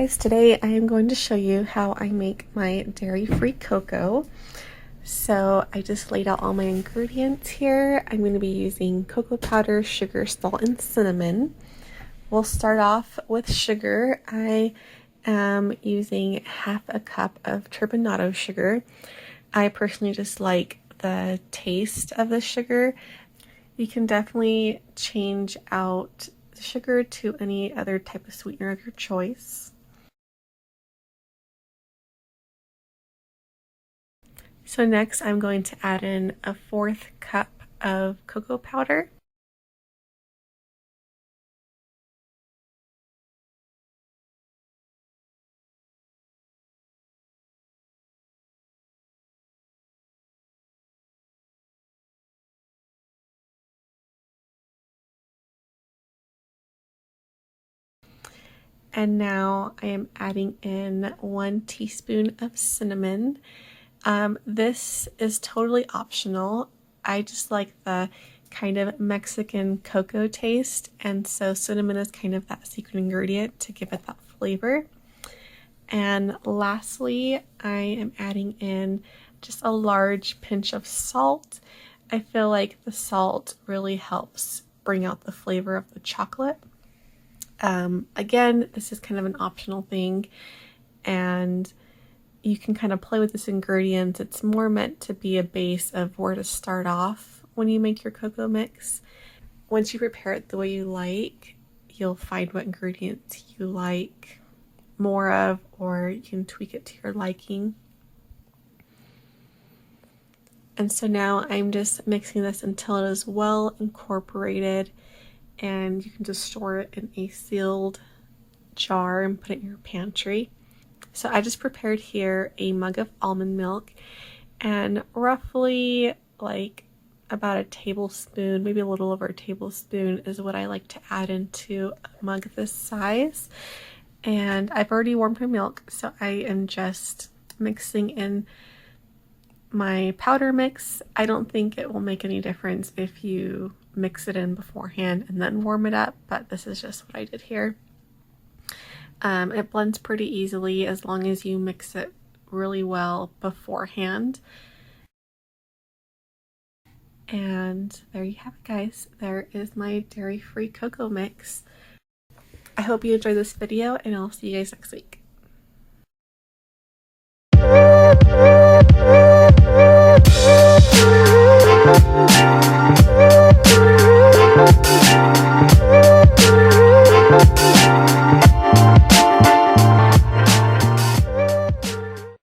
guys, today I am going to show you how I make my dairy-free cocoa. So I just laid out all my ingredients here. I'm going to be using cocoa powder, sugar, salt, and cinnamon. We'll start off with sugar. I am using half a cup of turbinado sugar. I personally just like the taste of the sugar. You can definitely change out sugar to any other type of sweetener of your choice. So next I'm going to add in a 1/4 cup of cocoa powder. And now I am adding in 1 teaspoon of cinnamon. This is totally optional. I just like the kind of Mexican cocoa taste, and so cinnamon is kind of that secret ingredient to give it that flavor. And lastly, I am adding in just a large pinch of salt. I feel like the salt really helps bring out the flavor of the chocolate. Again, this is kind of an optional thing, and you can kind of play with this ingredient. It's more meant to be a base of where to start off when you make your cocoa mix. Once you prepare it the way you like, you'll find what ingredients you like more of, or you can tweak it to your liking. And so now I'm just mixing this until it is well incorporated, and you can just store it in a sealed jar and put it in your pantry. So I just prepared here a mug of almond milk, and roughly like about a tablespoon, maybe a little over a tablespoon, is what I like to add into a mug this size. And I've already warmed my milk, so I am just mixing in my powder mix. I don't think it will make any difference if you mix it in beforehand and then warm it up, but this is just what I did here. It blends pretty easily as long as you mix it really well beforehand. And there you have it, guys. There is my dairy-free cocoa mix. I hope you enjoyed this video, and I'll see you guys next week.